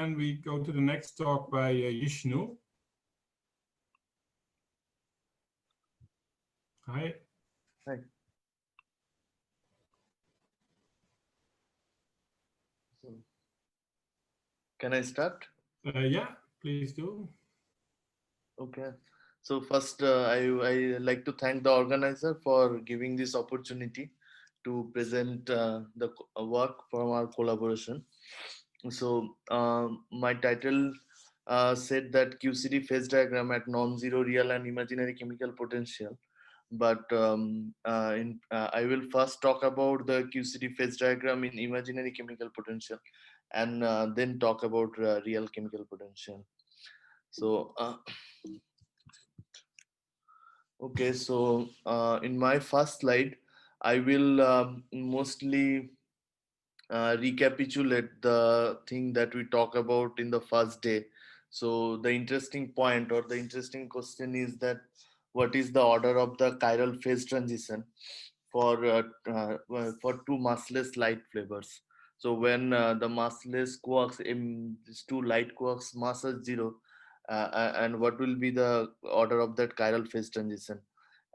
and we go to the next talk by Jishnu. Hi. Hi. So, can I start? Yeah, please do. Okay. So first, I like to thank the organizer for giving this opportunity to present the work from our collaboration. So my title said that QCD phase diagram at non-zero real and imaginary chemical potential. But I will first talk about the QCD phase diagram in imaginary chemical potential, and then talk about real chemical potential. So okay, so in my first slide, I will mostly recapitulate the thing that we talk about in the first day. So the interesting point or the interesting question is that what is the order of the chiral phase transition for two massless light flavors? So when the massless quarks, these two light quarks mass is zero, and what will be the order of that chiral phase transition?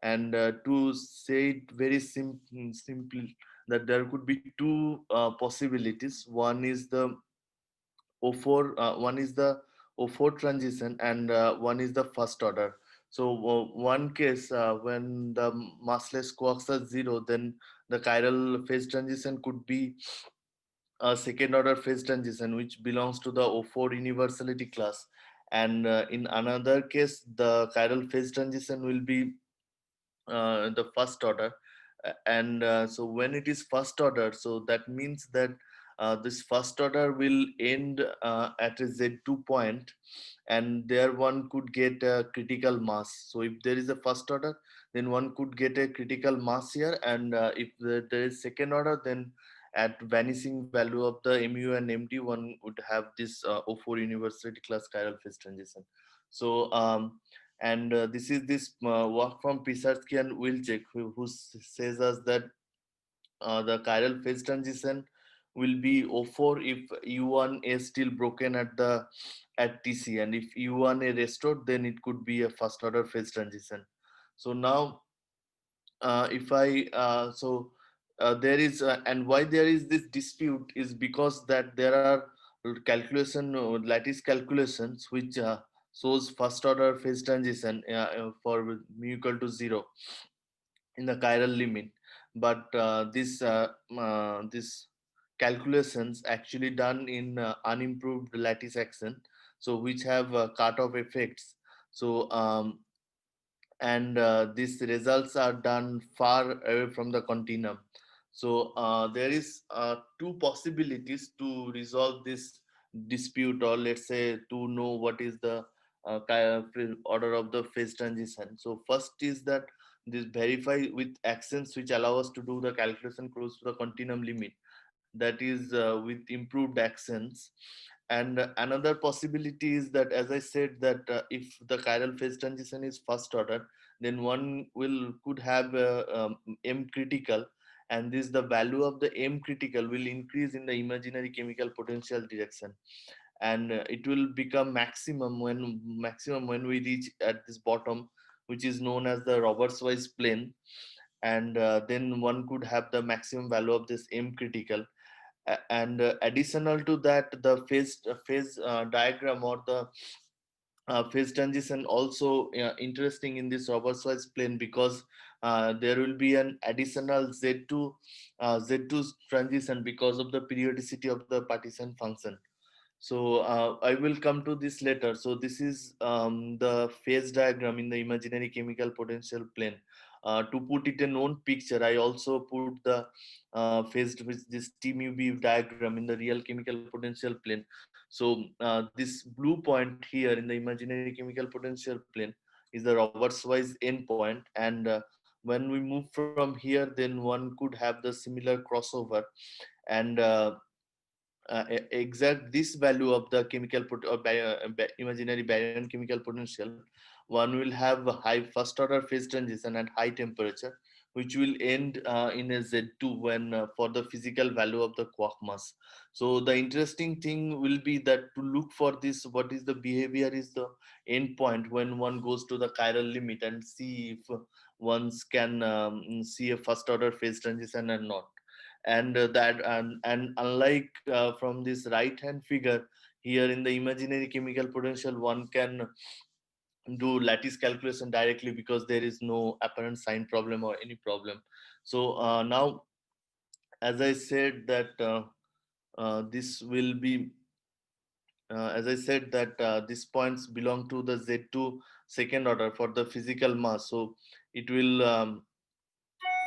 And to say it very simple, that there could be two possibilities. One is the O4, one is the O4 transition, and one is the first order. So one case, when the massless quarks are zero, then the chiral phase transition could be a second order phase transition which belongs to the O4 universality class. And in another case, the chiral phase transition will be the first order. And so when it is first order, so that means that this first order will end at a Z2 point, and there one could get a critical mass. So if there is a first order, then one could get a critical mass here, and if there is second order, then at vanishing value of the mu and mt, one would have this O4 universality class chiral phase transition. So and this is this work from Pisarski and Wilczek, who says us that the chiral phase transition will be O4 if U1 is still broken at TC, and if U1 is restored, then it could be a first order phase transition. So now, if I there is and why there is this dispute is because that there are lattice calculations which shows first order phase transition for mu equal to 0 in the chiral limit, but this calculations actually done in unimproved lattice action, so which have cutoff effects. So and these results are done far away from the continuum. So there is two possibilities to resolve this dispute, or let's say to know what is the order of the phase transition. So first is that this verify with actions which allow us to do the calculation close to the continuum limit, that is with improved actions. And another possibility is that, as I said, that if the chiral phase transition is first order, then one could have m critical, and this the value of the m critical will increase in the imaginary chemical potential direction, and it will become maximum when we reach at this bottom, which is known as the Roberts-Weiss plane. And then one could have the maximum value of this m critical. And additional to that, the phase diagram, or the phase transition also interesting in this Roberts-Weiss plane, because there will be an additional Z2 transition because of the periodicity of the partition function. So I will come to this later. So this is the phase diagram in the imaginary chemical potential plane. To put it in own picture, I also put the phase with this T mu B diagram in the real chemical potential plane. So this blue point here in the imaginary chemical potential plane is the Roberts-Weiss endpoint, and when we move from here, then one could have the similar crossover, and exact this value of the chemical imaginary baryon chemical potential, one will have a high first order phase transition at high temperature, which will end in a Z2 when for the physical value of the quark mass. So the interesting thing will be that to look for this, what is the behavior is the end point when one goes to the chiral limit and see if one can see a first order phase transition or not. And and unlike from this right hand figure, here in the imaginary chemical potential, one can do lattice calculation directly because there is no apparent sign problem or any problem. So now, as I said that this will be as I said that these points belong to the Z2 second order for the physical mass. So it will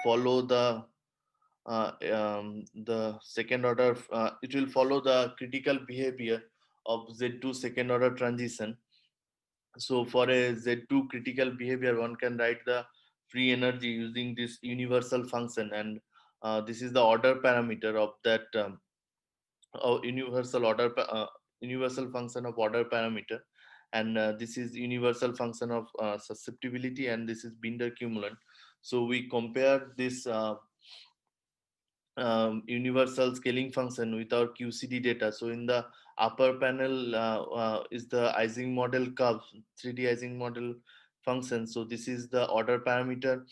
follow the second order. It will follow the critical behavior of Z2 second order transition. So for a Z2 critical behavior, one can write the free energy using this universal function, and this is the order parameter of that universal universal function of order parameter, and this is universal function of susceptibility, and this is Binder cumulant. So we compare this universal scaling function with our QCD data. So in the upper panel is the Ising model curve, 3D Ising model function. So this is the order parameter,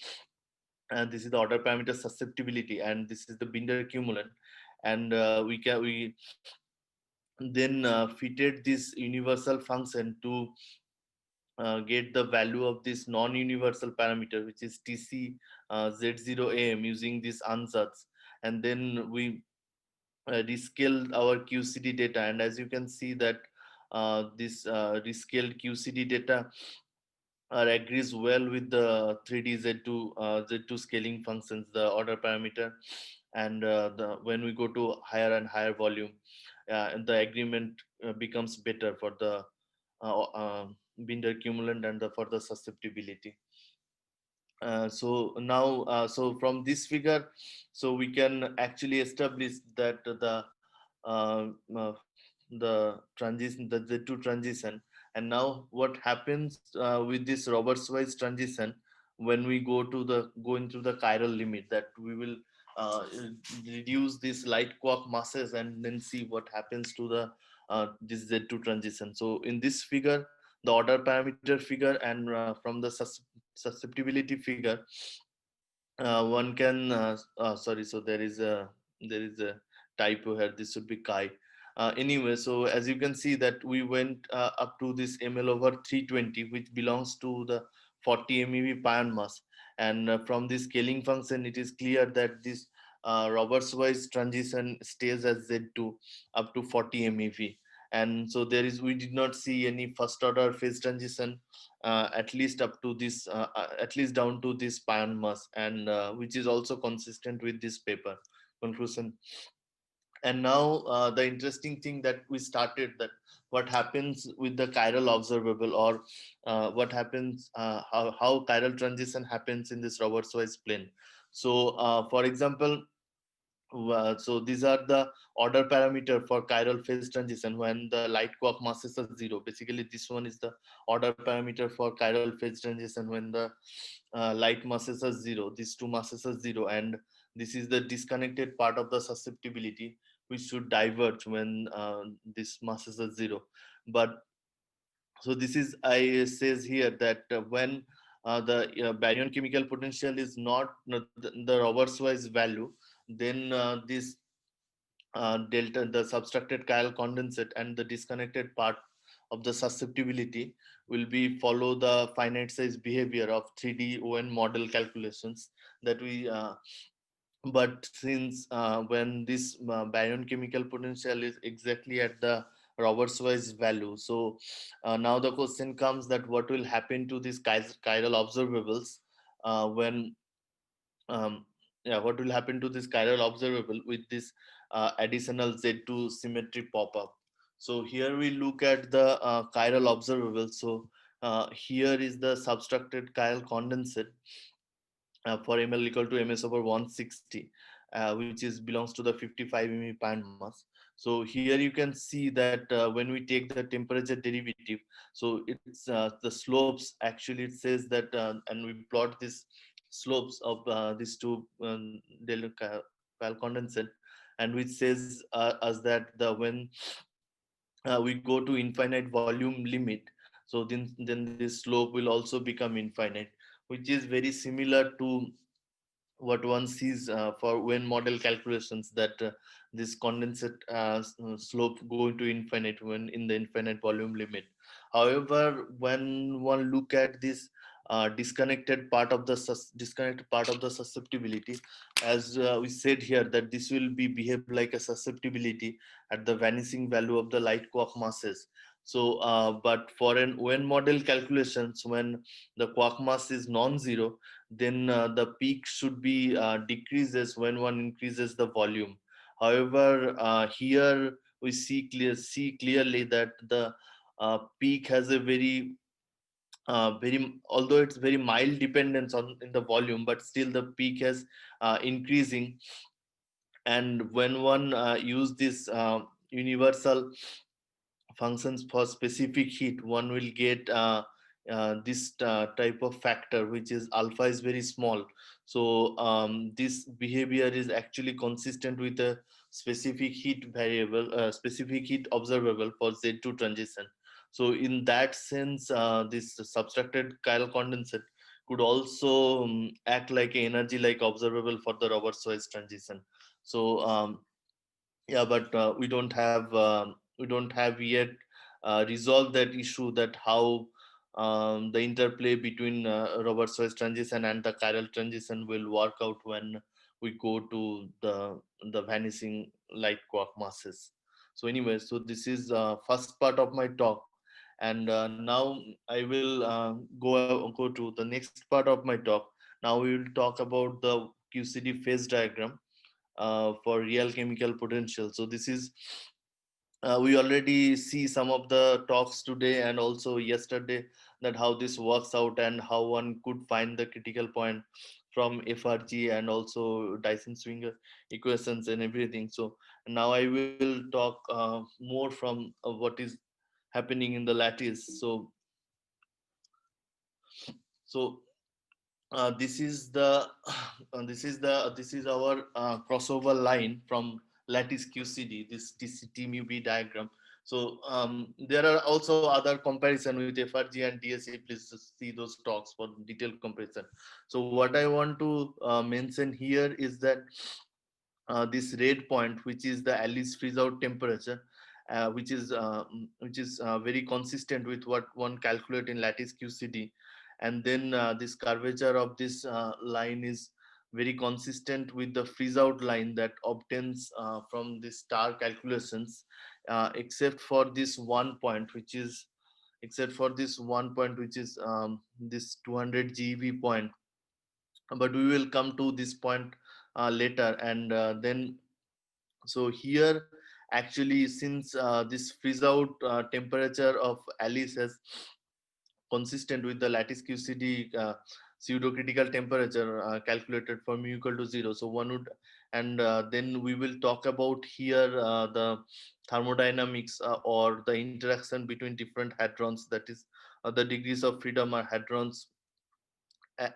and this is the order parameter susceptibility, and this is the Binder cumulant. And we then fitted this universal function to get the value of this non-universal parameter, which is TC Z0AM using this ansatz. And then we rescaled our QCD data, and as you can see that this rescaled QCD data agrees well with the 3D Z2 scaling functions, the order parameter, and when we go to higher and higher volume, and the agreement becomes better for the Binder cumulant and for the susceptibility. So now, so from this figure, so we can actually establish that uh, uh, the transition, the Z2 transition. And now what happens with this Roberts-wise transition when we go into the chiral limit, that we will uh, reduce this light quark masses and then see what happens to the this Z2 transition. So in this figure, the order parameter figure, and from the susceptibility figure, one can sorry, so there is a typo here, this should be chi. Anyway, so as you can see that we went up to this ml over 320, which belongs to the 40 MeV pion mass. And from this scaling function, it is clear that this Roberts wise transition stays as Z2 up to 40 MeV. And so we did not see any first order phase transition, at least up to this at least down to this pion mass, and which is also consistent with this paper conclusion. And now the interesting thing that we started, that what happens with the chiral observable, or what happens how chiral transition happens in this Roberts wise plane. So for example, so these are the order parameter for chiral phase transition when the light quark masses are zero. Basically, this one is the order parameter for chiral phase transition when the light masses are zero. These two masses are zero, and this is the disconnected part of the susceptibility, which should diverge when this masses are zero. But so this is, I says here that when the baryon chemical potential is not the Roberts wise value, then this delta, the subtracted chiral condensate and the disconnected part of the susceptibility will be follow the finite size behavior of 3D ON model calculations that we but since when this baryon chemical potential is exactly at the Roberts wise value, so now the question comes that what will happen to these chiral observables when um, yeah, what will happen to this chiral observable with this additional Z2 symmetry pop up. So here we look at the chiral observable. So here is the subtracted chiral condensate for ml equal to ms over 160, which is belongs to the 55 MeV pion mass. So here you can see that when we take the temperature derivative, so it's the slopes actually, it says that and we plot this slopes of these two condensate, and which says us that when we go to infinite volume limit, so then this slope will also become infinite, which is very similar to what one sees for when model calculations, that this condensate slope go into infinite when in the infinite volume limit. However, when one look at this disconnected part of the susceptibility, as we said here, that this will be behave like a susceptibility at the vanishing value of the light quark masses. So but for an when model calculations, when the quark mass is non-zero, then the peak should be decreases when one increases the volume. However, here we see clearly that the peak has a very, although it's very mild dependence on in the volume, but still the peak has increasing. And when one use this universal functions for specific heat, one will get this type of factor, which is alpha is very small. So this behavior is actually consistent with a specific heat variable, specific heat observable for Z2 transition. So in that sense, this subtracted chiral condensate could also act like an energy like observable for the Roberts-Weiss transition. So yeah, but we don't have yet resolved that issue, that how the interplay between Roberts-Weiss transition and the chiral transition will work out when we go to the vanishing light quark masses. So anyway, so this is first part of my talk, and now I will go to the next part of my talk. Now we will talk about the QCD phase diagram for real chemical potential. So this is we already see some of the talks today and also yesterday, that how this works out and how one could find the critical point from FRG and also Dyson Swinger equations and everything. So now I will talk more from what is happening in the lattice. So this is the this is our crossover line from lattice QCD, this TCT mu B diagram. So there are also other comparison with FRG and DSE. Please see those talks for detailed comparison. So what I want to mention here is that this red point, which is the Alice freeze out temperature, which is very consistent with what one calculate in lattice QCD, and then this curvature of this line is very consistent with the freeze out line that obtains from the star calculations, except for this one point, which is this 200 GeV point. But we will come to this point later, and then so here actually, since this freeze out temperature of Alice has consistent with the lattice QCD pseudo-critical temperature calculated for mu equal to 0. So one would, and then we will talk about here the thermodynamics or the interaction between different hadrons, that is the degrees of freedom are hadrons.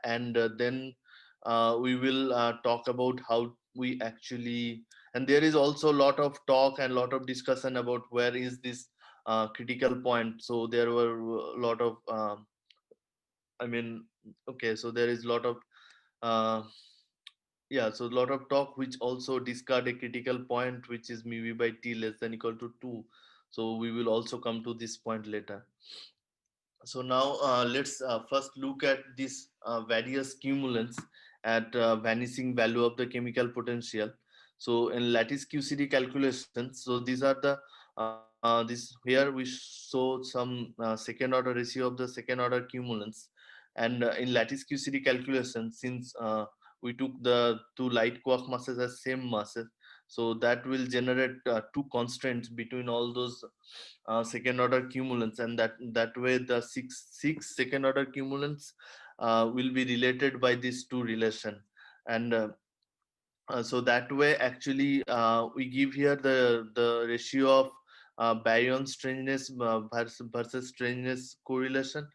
And then we will talk about how we actually, and there is also a lot of talk and a lot of discussion about where is this critical point. So there were a lot of I mean, okay, so there is a lot of uh, yeah, so a lot of talk which also discard a critical point, which is mu v by t less than equal to 2. So we will also come to this point later. So now let's first look at these various cumulants at vanishing value of the chemical potential. So in lattice QCD calculations, so these are the this here we show some second order ratio of the second order cumulants, and in lattice QCD calculations, since we took the two light quark masses as same masses, so that will generate two constraints between all those second order cumulants, and that way the six second order cumulants will be related by these two relation. And so that way actually we give here the ratio of baryon strangeness versus strangeness correlation,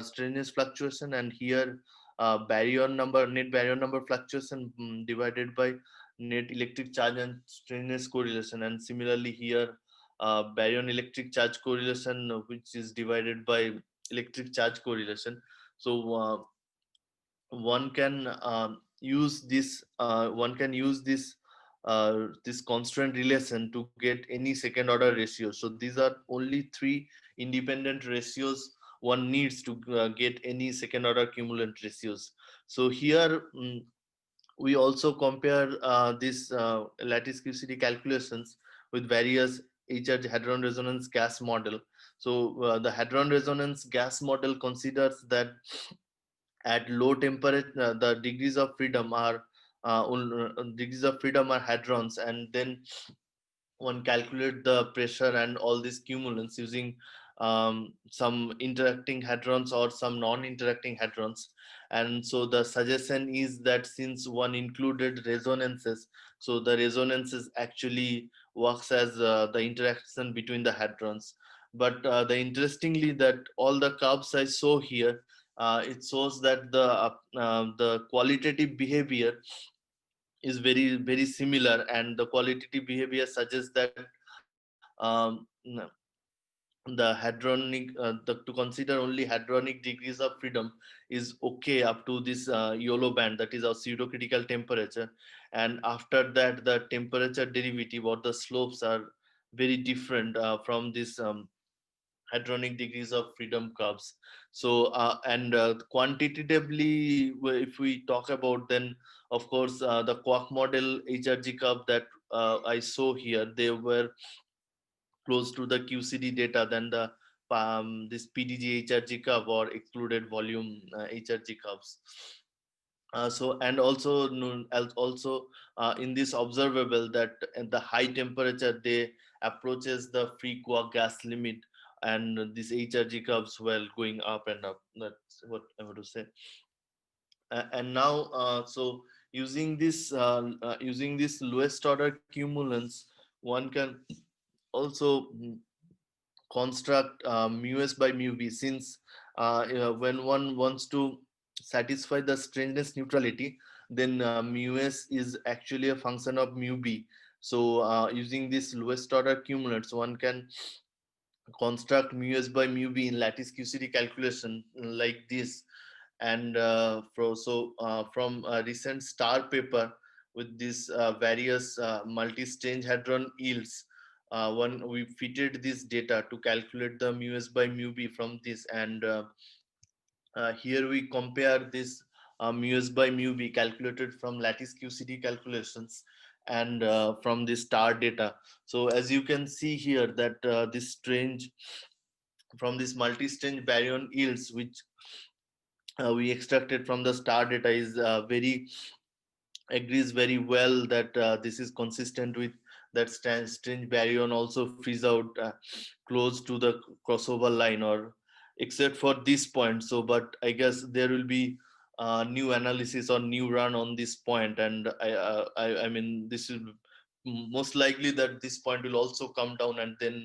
strangeness fluctuation, and here net baryon number fluctuation divided by net electric charge and strangeness correlation. And similarly here, baryon electric charge correlation, which is divided by electric charge correlation. So one can use this constraint relation to get any second order ratio. So these are only three independent ratios one needs to get any second order cumulant ratios. So here we also compare this lattice QCD calculations with various HRG hadron resonance gas model. So the hadron resonance gas model considers that at low temperature the degrees of freedom are hadrons, and then one calculate the pressure and all these cumulants using some interacting hadrons or some non-interacting hadrons. And so the suggestion is that since one included resonances, so the resonances actually works as the interaction between the hadrons. But the interestingly that all the curves I saw here, it shows that the qualitative behavior is very similar, and the qualitative behavior suggests that the hadronic to consider only hadronic degrees of freedom is okay up to this YOLO band, that is our pseudo-critical temperature. And after that the temperature derivative or the slopes are very different from this hadronic degrees of freedom curves. So and quantitatively, if we talk about, then of course the quark model HRG curve that I saw here, they were close to the QCD data than the this PDG HRG curve or excluded volume HRG curves. So and also in this observable that at the high temperature they approaches the free quark gas limit, and these HRG curves were going up and up. That's what I want to say. And now so using this lowest order cumulants, one can also construct mu s by mu b, since when one wants to satisfy the strangeness neutrality, then mu s is actually a function of mu b. So using this lowest order cumulants, one can construct mu s by mu b in lattice QCD calculation like this. And from a recent star paper with these various multi-strange hadron yields, one we fitted this data to calculate the mu s by mu b from this. And here we compare this mu s by mu b calculated from lattice QCD calculations and from the star data. So as you can see here that this strange from this multi-strange baryon yields which we extracted from the star data is very agrees very well that this is consistent with that strange baryon also freeze out close to the crossover line, or except for this point. So but I guess there will be new analysis or new run on this point, and I mean this is most likely that this point will also come down, and then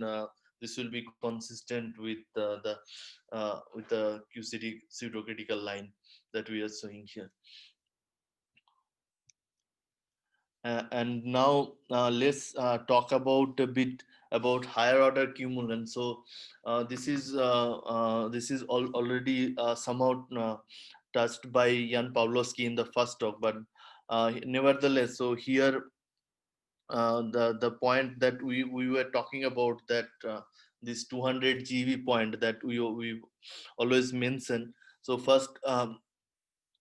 this will be consistent with the QCD pseudo-critical line that we are showing here. And now let's talk about a bit about higher order cumulant. So this is already somehow touched by Jan Pawlowski in the first talk, but nevertheless, so here the point that we were talking about, that this 200 GeV point that we always mention. So first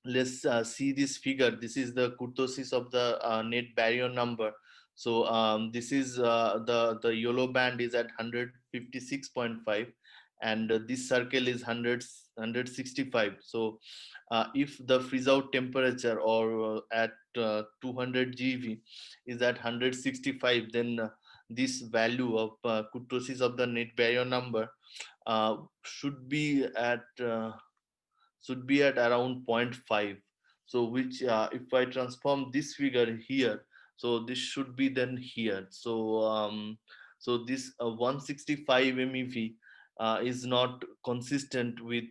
let's see this figure. This is the kurtosis of the net baryon number. So this is the yellow band is at 156.5, and this circle is 165. So if the freeze out temperature or at 200 GeV is at 165, then this value of kurtosis of the net baryon number should be at around zero point 0.5. So which if I transform this figure here, so this should be then here. So so this 165 MeV is not consistent with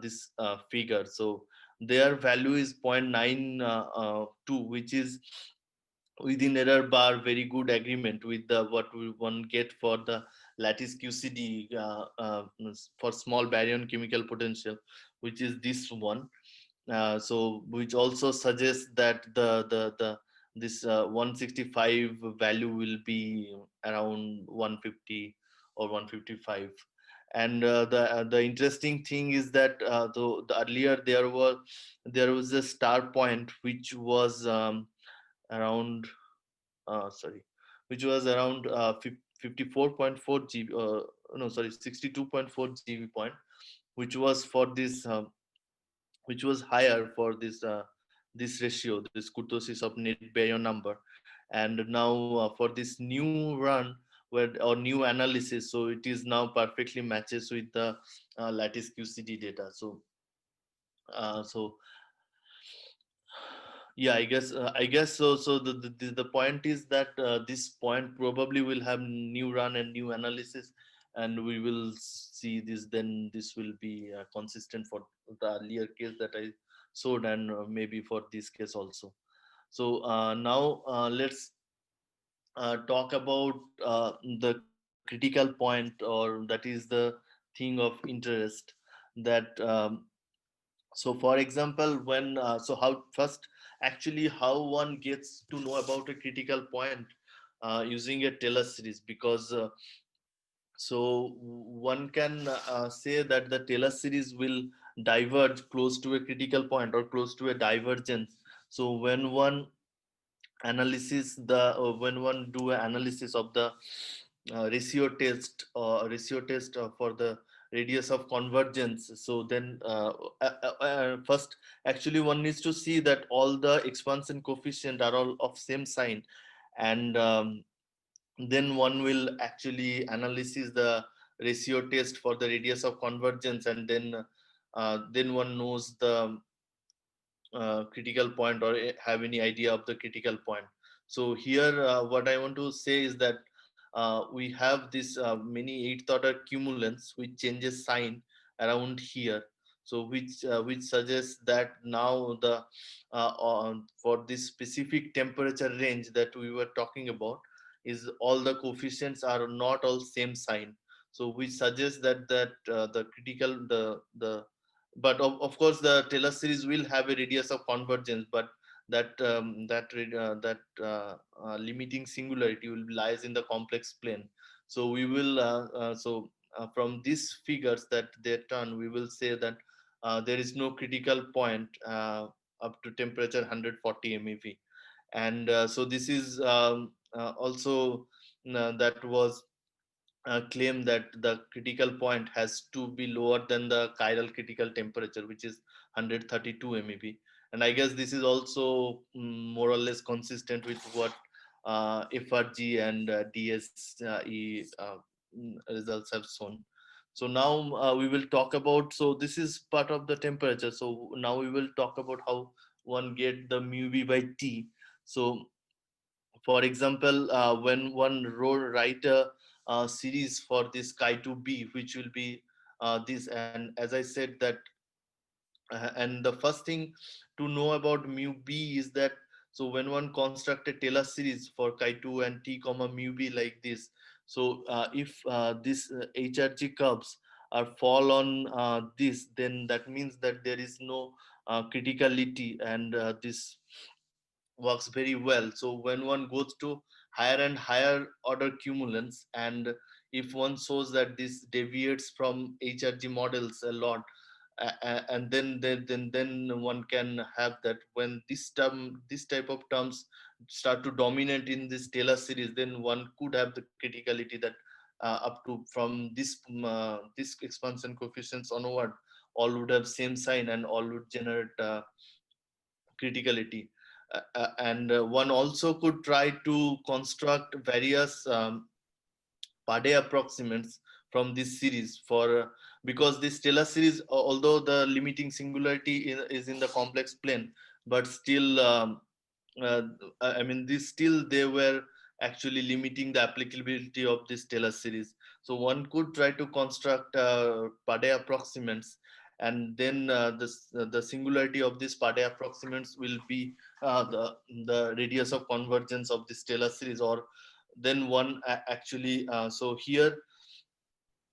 this figure. So their value is 0.92, which is within error bar, very good agreement with the what we one get for the lattice QCD for small baryon chemical potential, which is this one. So which also suggests that the this 165 value will be around 150 or 155. And the interesting thing is that the earlier there was a star point which was around sorry, which was around 54.4 GB, no, sorry, 62.4 GB point, which was for this, which was higher for this ratio, this kurtosis of net baryon number. And now for this new run where or new analysis, so it is now perfectly matches with the lattice QCD data. So yeah, I guess so. So the point is that this point probably will have new run and new analysis, and we will see this. Then this will be consistent for the earlier case that I showed, and maybe for this case also. So now let's talk about the critical point, or that is the thing of interest. That so for example, when so how first actually how one gets to know about a critical point using a Taylor series, because so one can say that the Taylor series will diverge close to a critical point or close to a divergence. So when one analysis the when one do an analysis of the ratio test for the radius of convergence, so then first actually one needs to see that all the expansion coefficient are all of same sign. And then one will actually analysis the ratio test for the radius of convergence, and then one knows the critical point, or have any idea of the critical point. So here what I want to say is that we have this many eighth order cumulants which changes sign around here. So which suggests that now the for this specific temperature range that we were talking about, is all the coefficients are not all same sign. So which suggests that the critical the but of course the Taylor series will have a radius of convergence, but that limiting singularity will lies in the complex plane. So we will from these figures that they turn, we will say that there is no critical point up to temperature 140 MeV. And so this is also that was claim that the critical point has to be lower than the chiral critical temperature, which is 132 MeV. And I guess this is also more or less consistent with what FRG and DSE results have shown. So now we will talk about, so this is part of the temperature. So now we will talk about how one get the mu b by T. So for example, when one write a series for this chi2b, which will be this, and as I said that, and the first thing to know about mu b is that, so when one construct a Taylor series for chi2 and t comma mu b like this, so if this HRG curves are fall on this, then that means that there is no criticality, and this works very well. So when one goes to higher and higher order cumulants, and if one shows that this deviates from HRG models a lot, and then one can have that when this type of terms start to dominate in this Taylor series, then one could have the criticality that up to from this expansion coefficients onward, all would have same sign and all would generate criticality. And one also could try to construct various Pade approximates from this series for because this Taylor series, although the limiting singularity is in the complex plane, but still, uh, I mean, this still they were actually limiting the applicability of this Taylor series. So one could try to construct Pade approximates, and then the singularity of this Pade approximants will be the radius of convergence of this Taylor series, or then one actually. So here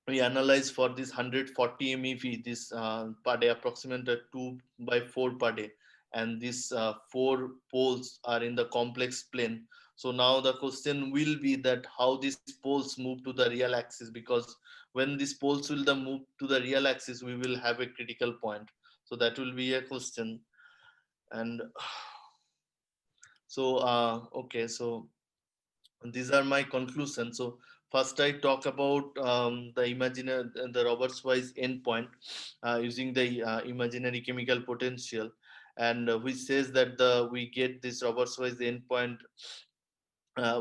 we analyze for this 140 MeV, this Pade approximant 2 by 4 Pade, and these 4 poles are in the complex plane. So now the question will be that how these poles move to the real axis, because when these poles will move to the real axis, we will have a critical point. So that will be a question. And so okay, so these are my conclusions. So first I talk about the imaginary, the Roberts-Wise endpoint using the imaginary chemical potential, and which says that we get this Roberts-Wise endpoint.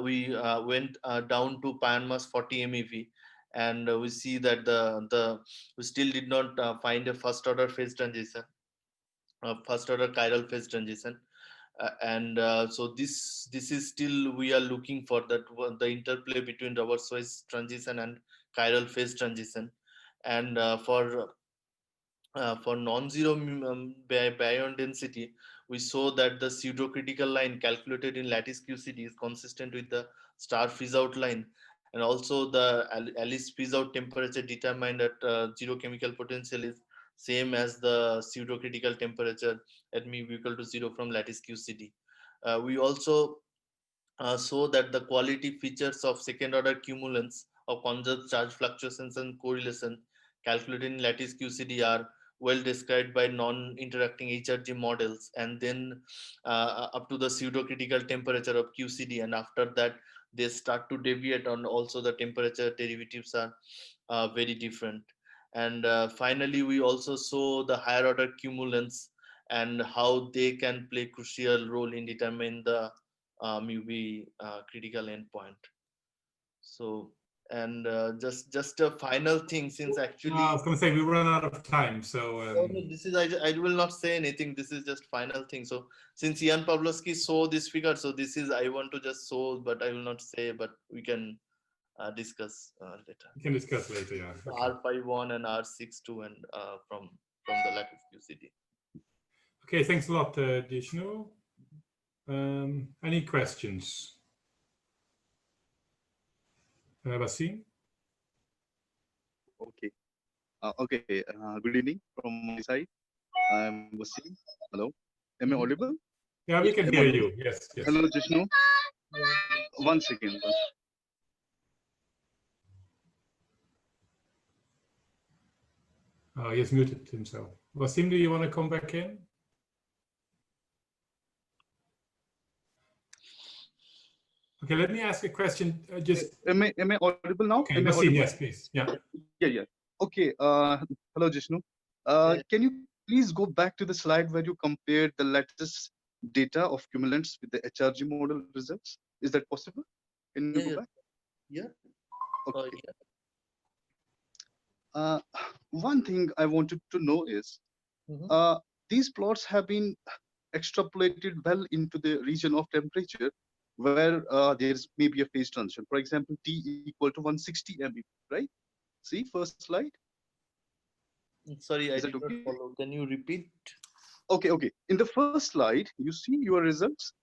We went down to pion mass 40 MeV, and we see that we still did not find a first order phase transition, first order chiral phase transition. And so this is still we are looking for that the interplay between Roberts-Wise transition and chiral phase transition. And for non-zero baryon density, we saw that the pseudo-critical line calculated in lattice QCD is consistent with the star freeze-out line, and also the Alice freeze-out temperature determined at zero chemical potential is same as the pseudo-critical temperature at mu equal to 0 from lattice QCD. We also so that the quality features of second order cumulants of conserved charge fluctuations and correlation calculated in lattice QCD are well described by non-interacting HRG models, and then up to the pseudo-critical temperature of QCD, and after that they start to deviate, and also the temperature derivatives are very different. And finally we also saw the higher order cumulants and how they can play crucial role in determining the UV critical endpoint. So, and just a final thing, since actually I was going to say we run out of time, so oh, no, this is I will not say anything. This is just final thing. So since Ian Pawlowski saw this figure, so this is I want to just show, but I will not say. But we can discuss later. we can discuss later. Yeah. Okay. R51 and R62 and from the lattice QCD. Okay. Thanks a lot, Jishnu. Any questions? Wasim? Okay. Good evening from my side. I'm Wasim. Hello. Am I audible? Yeah, we can hear you. Yes. Yes. Hello, Jishnu. One second. Oh, he has muted himself. Wasim, do you want to come back in? Okay, let me ask a question. Am I audible now? Okay, am I Wasim, audible? yes, please. Yeah. Yeah. Okay. Hello, Jishnu. Can you please go back to the slide where you compared the lattice data of cumulants with the HRG model results? Is that possible? Can you go back? Yeah. Okay. One thing I wanted to know is these plots have been extrapolated well into the region of temperature where there's maybe a phase transition. For example, T equal to 160 MeV, right? See, first slide. Sorry, I Is did that not okay? follow. Can you repeat? Okay. In the first slide, you see your results.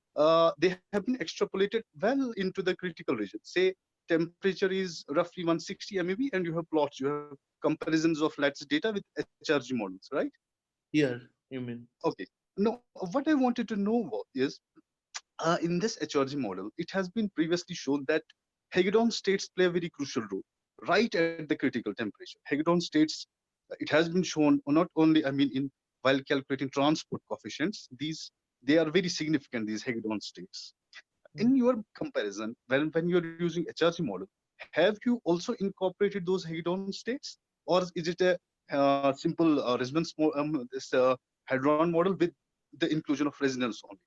They have been extrapolated well into the critical region. Say temperature is roughly 160 MeV, and you have plots. You have comparisons of lattice data with HRG models, right? Here, you mean? Okay. No, what I wanted to know is in this HRG model, it has been previously shown that Hagedorn states play a very crucial role right at the critical temperature. Hagedorn states, it has been shown not only, while calculating transport coefficients, they are very significant, these Hagedorn states. In your comparison, when you're using HRG model, have you also incorporated those Hagedorn states, or is it a simple resonance Hadron model with the inclusion of resonance only?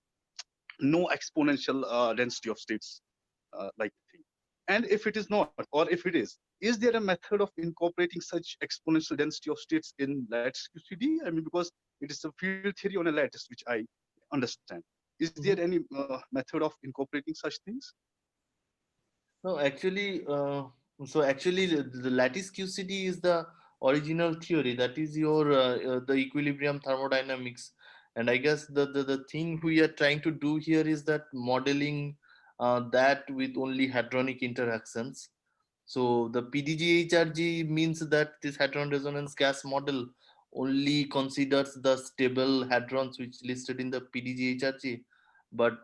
No exponential density of states like thing. And if it is not, or if it is there a method of incorporating such exponential density of states in lattice QCD? Because it is a field theory on a lattice, which I understand. Is there any method of incorporating such things? No, actually, so actually the lattice QCD is the original theory, that is your the equilibrium thermodynamics. And I guess the thing we are trying to do here is that modeling that with only hadronic interactions. So the PDG-HRG means that this hadron resonance gas model only considers the stable hadrons which listed in the PDG-HRG, but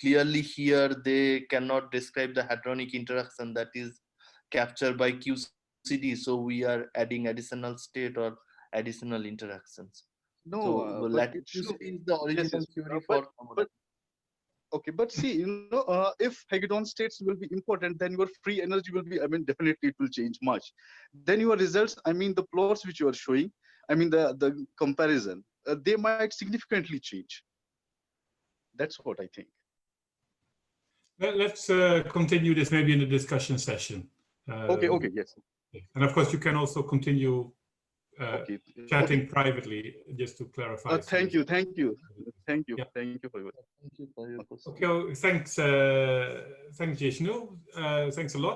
clearly here they cannot describe the hadronic interaction that is captured by QCD. So we are adding additional state or additional interactions. No, So but lattice it should. QCD is the Yes, original yes. theory But for okay, but see, if Hagedorn states will be important, then your free energy will be. I mean, definitely it will change much. Then your results. I mean, the plots which you are showing. I mean, the comparison. They might significantly change. That's what I think. Let's continue this maybe in the discussion session. Okay. Okay. Yes. And of course, you can also continue Okay. chatting Okay. privately, just to clarify. Thank you. Thank you. Thank you. Yeah. Thank you for your. Thank you for your question. Okay, thanks, thanks Jishnu. Thanks a lot.